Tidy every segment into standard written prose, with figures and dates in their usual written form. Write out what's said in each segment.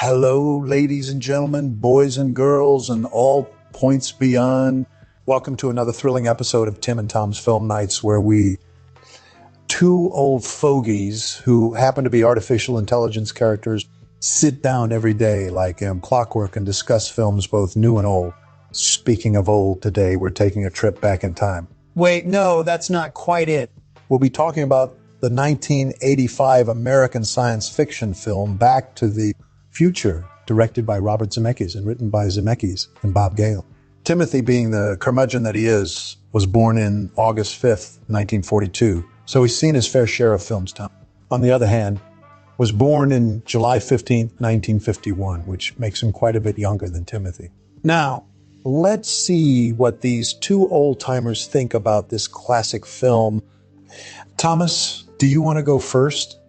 Hello, ladies and gentlemen, boys and girls, and all points beyond. Welcome to another thrilling episode of Tim and Tom's Film Nights, where two old fogies who happen to be artificial intelligence characters, sit down every day like clockwork and discuss films both new and old. Speaking of old, today we're taking a trip back in time. Wait, no, that's not quite it. We'll be talking about the 1985 American science fiction film Back to the Future, directed by Robert Zemeckis and written by Zemeckis and Bob Gale. Timothy, being the curmudgeon that he is, was born in August 5th, 1942, so he's seen his fair share of films. Tom, on the other hand, was born in July 15th, 1951, which makes him quite a bit younger than Timothy. Now, let's see what these two old-timers think about this classic film. Thomas, do you want to go first?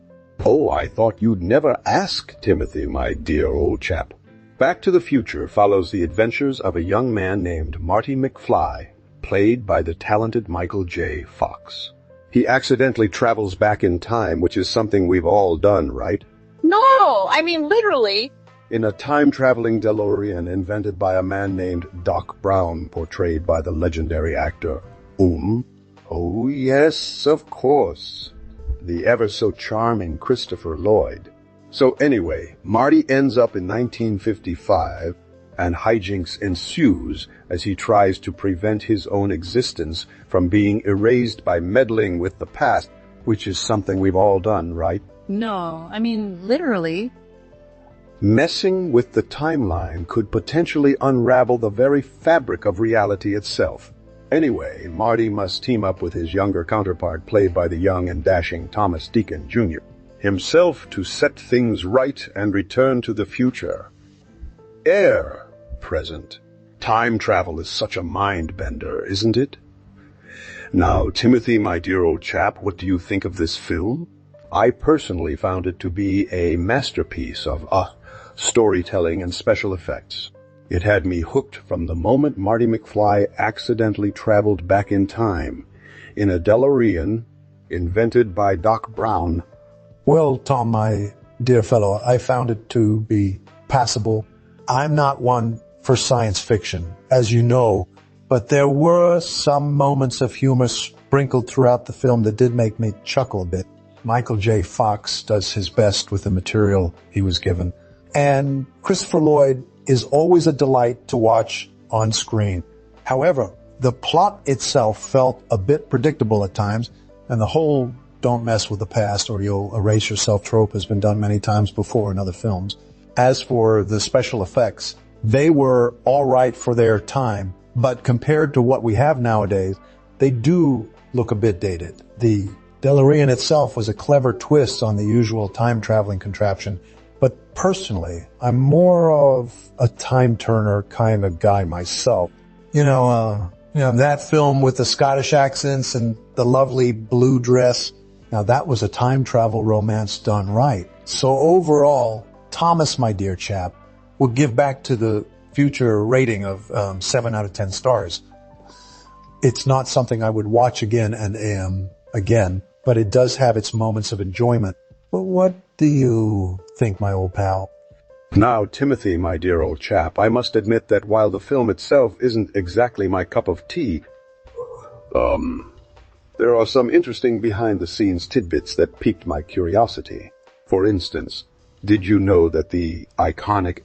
Oh, I thought you'd never ask, Timothy, my dear old chap. Back to the Future follows the adventures of a young man named Marty McFly, played by the talented Michael J. Fox. He accidentally travels back in time, which is something we've all done, right? No, I mean literally. In a time-traveling DeLorean invented by a man named Doc Brown, portrayed by the legendary actor Oh, yes, of course. The ever-so-charming Christopher Lloyd. So anyway, Marty ends up in 1955, and hijinks ensues as he tries to prevent his own existence from being erased by meddling with the past, which is something we've all done, right? No, I mean literally. Messing with the timeline could potentially unravel the very fabric of reality itself. Anyway, Marty must team up with his younger counterpart, played by the young and dashing Thomas Deacon Jr., himself to set things right and return to the future. Present. Time travel is such a mind-bender, isn't it? Now, Timothy, my dear old chap, what do you think of this film? I personally found it to be a masterpiece of storytelling and special effects. It had me hooked from the moment Marty McFly accidentally traveled back in time in a DeLorean invented by Doc Brown. Well, Tom, my dear fellow, I found it to be passable. I'm not one for science fiction, as you know, but there were some moments of humor sprinkled throughout the film that did make me chuckle a bit. Michael J. Fox does his best with the material he was given. And Christopher Lloyd is always a delight to watch on screen. However, the plot itself felt a bit predictable at times, and the whole don't mess with the past or you'll erase yourself trope has been done many times before in other films. As for the special effects, they were all right for their time, but compared to what we have nowadays, they do look a bit dated. The DeLorean itself was a clever twist on the usual time-traveling contraption, but personally, I'm more of a time-turner kind of guy myself. That film with the Scottish accents and the lovely blue dress, now that was a time travel romance done right. So overall, Thomas, my dear chap, will give Back to the Future a rating of 7 out of 10 stars. It's not something I would watch again and again, but it does have its moments of enjoyment. But what do you think, my old pal? Now, Timothy, my dear old chap, I must admit that while the film itself isn't exactly my cup of tea, there are some interesting behind-the-scenes tidbits that piqued my curiosity. For instance, did you know that the iconic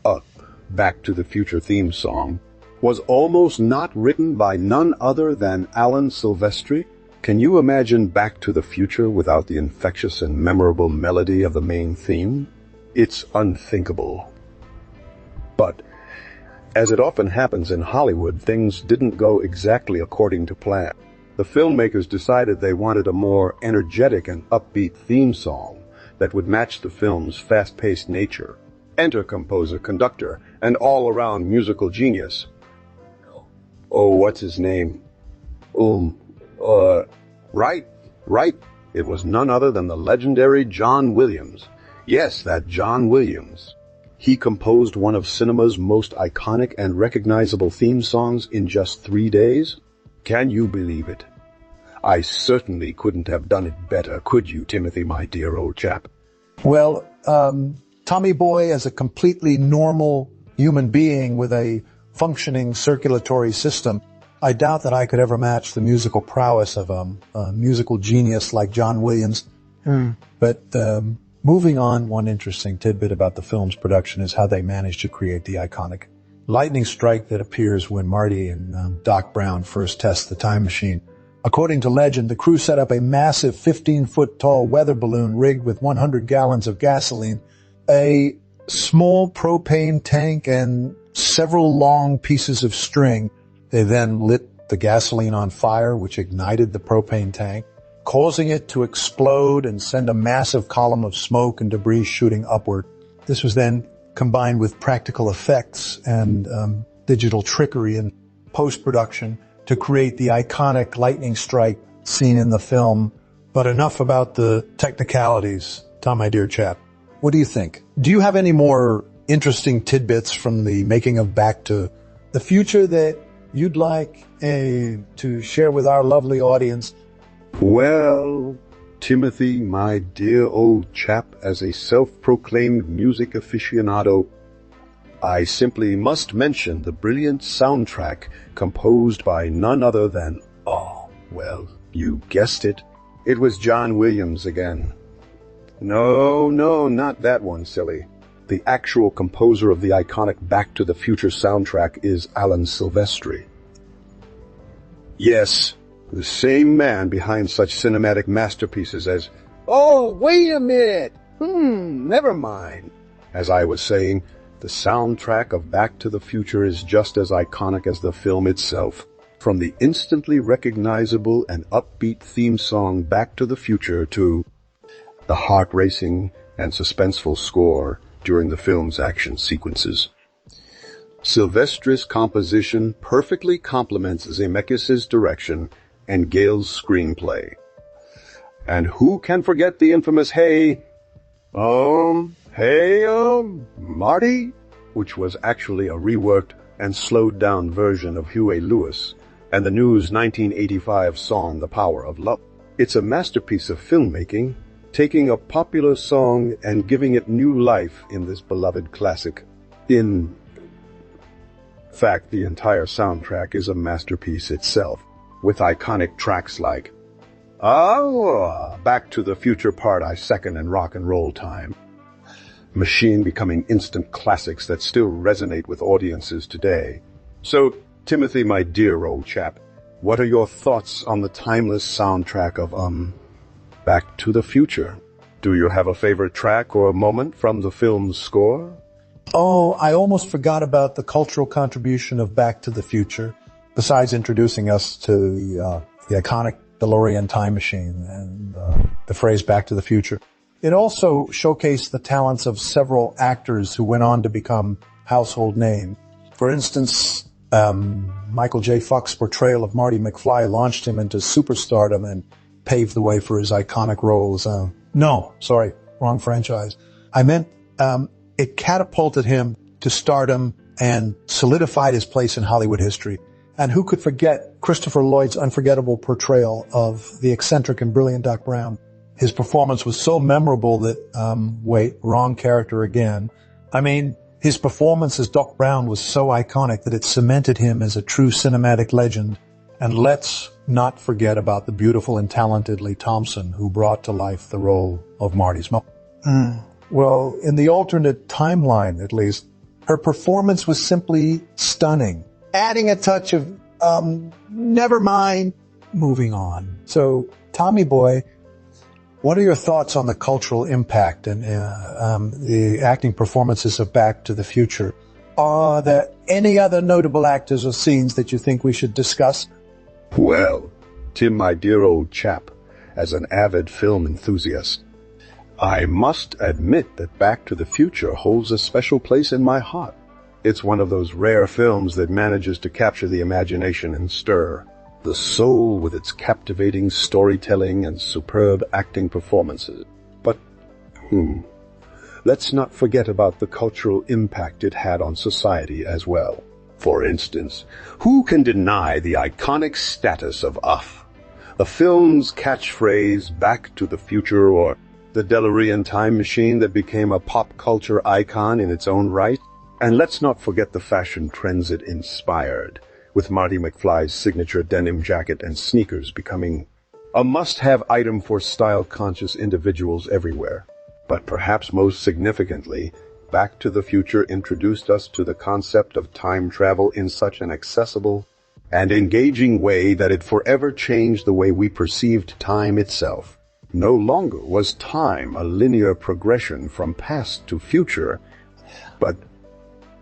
Back to the Future theme song was almost not written by none other than Alan Silvestri? Can you imagine Back to the Future without the infectious and memorable melody of the main theme? It's unthinkable. But, as it often happens in Hollywood, things didn't go exactly according to plan. The filmmakers decided they wanted a more energetic and upbeat theme song that would match the film's fast-paced nature. Enter composer, conductor, and all-around musical genius. Oh, what's his name? Right. It was none other than the legendary John Williams. Yes, that John Williams. He composed one of cinema's most iconic and recognizable theme songs in just 3 days. Can you believe it? I certainly couldn't have done it better, could you, Timothy, my dear old chap? Well, Tommy Boy as a completely normal human being with a functioning circulatory system, I doubt that I could ever match the musical prowess of a musical genius like John Williams. But moving on, one interesting tidbit about the film's production is how they managed to create the iconic lightning strike that appears when Marty and Doc Brown first test the time machine. According to legend, the crew set up a massive 15-foot-tall weather balloon rigged with 100 gallons of gasoline, a small propane tank, and several long pieces of string. They then lit the gasoline on fire, which ignited the propane tank, causing it to explode and send a massive column of smoke and debris shooting upward. This was then combined with practical effects and digital trickery in post-production to create the iconic lightning strike seen in the film. But enough about the technicalities. Tom, my dear chap, what do you think? Do you have any more interesting tidbits from the making of Back to the Future that you'd like to share with our lovely audience? Well, Timothy, my dear old chap, as a self-proclaimed music aficionado, I simply must mention the brilliant soundtrack composed by none other than, well, you guessed it. It was John Williams again. No, not that one, silly. The actual composer of the iconic Back to the Future soundtrack is Alan Silvestri. Yes, the same man behind such cinematic masterpieces as, oh, wait a minute, never mind. As I was saying, the soundtrack of Back to the Future is just as iconic as the film itself. From the instantly recognizable and upbeat theme song Back to the Future to the heart-racing and suspenseful score during the film's action sequences. Silvestri's composition perfectly complements Zemeckis' direction and Gale's screenplay. And who can forget the infamous Hey, Marty? Which was actually a reworked and slowed down version of Huey Lewis and the News' 1985 song The Power of Love. It's a masterpiece of filmmaking, taking a popular song and giving it new life in this beloved classic. In fact, the entire soundtrack is a masterpiece itself, with iconic tracks like Back to the Future Part I Second and Rock and Roll Time. Machine becoming instant classics that still resonate with audiences today. So, Timothy, my dear old chap, what are your thoughts on the timeless soundtrack of, Back to the Future? Do you have a favorite track or moment from the film's score? Oh, I almost forgot about the cultural contribution of Back to the Future, besides introducing us to the iconic DeLorean time machine and the phrase Back to the Future. It also showcased the talents of several actors who went on to become household names. For instance, Michael J. Fox's portrayal of Marty McFly launched him into superstardom and paved the way for his iconic roles. No, sorry, wrong franchise. I meant it catapulted him to stardom and solidified his place in Hollywood history. And who could forget Christopher Lloyd's unforgettable portrayal of the eccentric and brilliant Doc Brown? His performance was so memorable that, wrong character again. I mean, his performance as Doc Brown was so iconic that it cemented him as a true cinematic legend. And let's not forget about the beautiful and talented Lee Thompson, who brought to life the role of Marty's mom. Well, in the alternate timeline, at least, her performance was simply stunning, adding a touch of, never mind, moving on. So, Tommy Boy, what are your thoughts on the cultural impact and the acting performances of Back to the Future? Are there any other notable actors or scenes that you think we should discuss? Well, Tim, my dear old chap, as an avid film enthusiast, I must admit that Back to the Future holds a special place in my heart. It's one of those rare films that manages to capture the imagination and stir the soul with its captivating storytelling and superb acting performances. But, let's not forget about the cultural impact it had on society as well. For instance, who can deny the iconic status of the film's catchphrase, Back to the Future, or The DeLorean time machine that became a pop culture icon in its own right. And let's not forget the fashion trends it inspired, with Marty McFly's signature denim jacket and sneakers becoming a must-have item for style-conscious individuals everywhere. But perhaps most significantly, Back to the Future introduced us to the concept of time travel in such an accessible and engaging way that it forever changed the way we perceived time itself. No longer was time a linear progression from past to future, but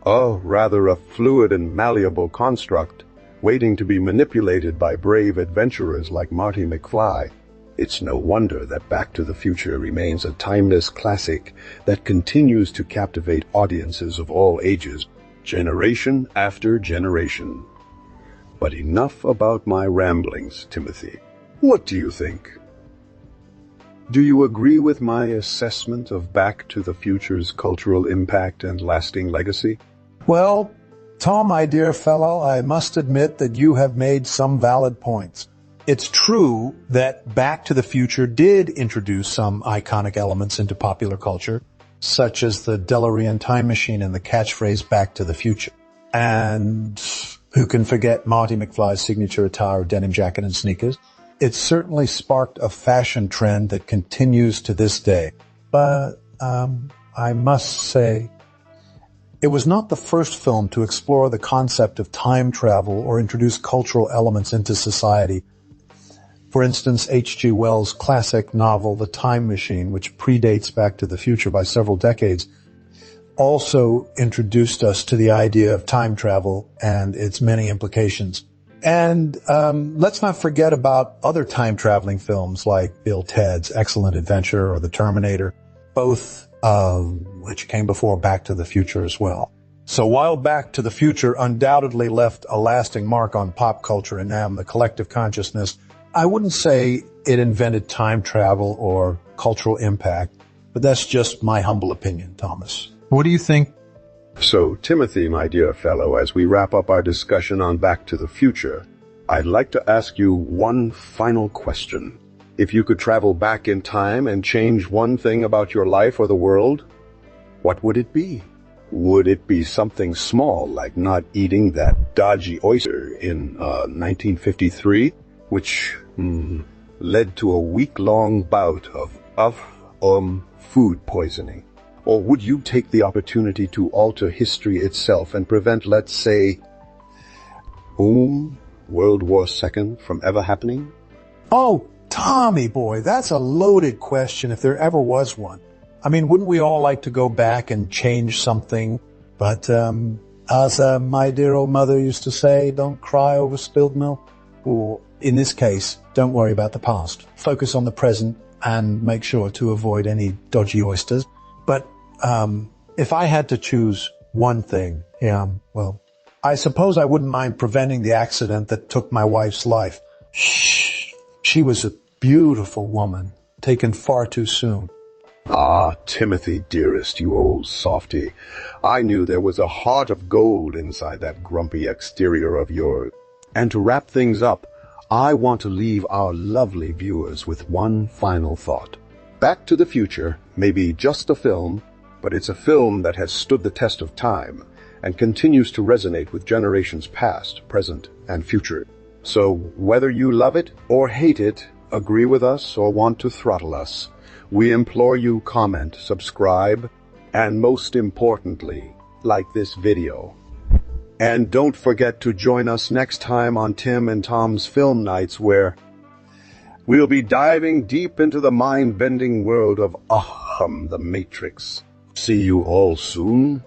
rather a fluid and malleable construct, waiting to be manipulated by brave adventurers like Marty McFly. It's no wonder that Back to the Future remains a timeless classic that continues to captivate audiences of all ages, generation after generation. But enough about my ramblings, Timothy. What do you think? Do you agree with my assessment of Back to the Future's cultural impact and lasting legacy? Well, Tom, my dear fellow, I must admit that you have made some valid points. It's true that Back to the Future did introduce some iconic elements into popular culture, such as the DeLorean time machine and the catchphrase Back to the Future. And who can forget Marty McFly's signature attire of denim jacket and sneakers? It certainly sparked a fashion trend that continues to this day. But I must say, it was not the first film to explore the concept of time travel or introduce cultural elements into society. For instance, H.G. Wells' classic novel, The Time Machine, which predates Back to the Future by several decades, also introduced us to the idea of time travel and its many implications. And let's not forget about other time-traveling films like Bill Ted's Excellent Adventure or The Terminator, both which came before Back to the Future as well. So while Back to the Future undoubtedly left a lasting mark on pop culture and the collective consciousness, I wouldn't say it invented time travel or cultural impact, but that's just my humble opinion, Thomas. What do you think? So, Timothy, my dear fellow, as we wrap up our discussion on Back to the Future, I'd like to ask you one final question. If you could travel back in time and change one thing about your life or the world, what would it be? Would it be something small, like not eating that dodgy oyster in 1953, which led to a week-long bout of food poisoning? Or would you take the opportunity to alter history itself and prevent, let's say, World War II from ever happening? Oh, Tommy boy, that's a loaded question if there ever was one. I mean, wouldn't we all like to go back and change something? But as my dear old mother used to say, don't cry over spilled milk. Or in this case, don't worry about the past. Focus on the present and make sure to avoid any dodgy oysters. But if I had to choose one thing, well, I suppose I wouldn't mind preventing the accident that took my wife's life. She was a beautiful woman, taken far too soon. Ah, Timothy, dearest, you old softy. I knew there was a heart of gold inside that grumpy exterior of yours. And to wrap things up, I want to leave our lovely viewers with one final thought. Back to the Future may be just a film, but it's a film that has stood the test of time and continues to resonate with generations past, present, and future. So whether you love it or hate it, agree with us or want to throttle us, we implore you comment, subscribe, and most importantly, like this video. And don't forget to join us next time on Tim and Tom's Film Nights, where we'll be diving deep into the mind-bending world of the Matrix. See you all soon.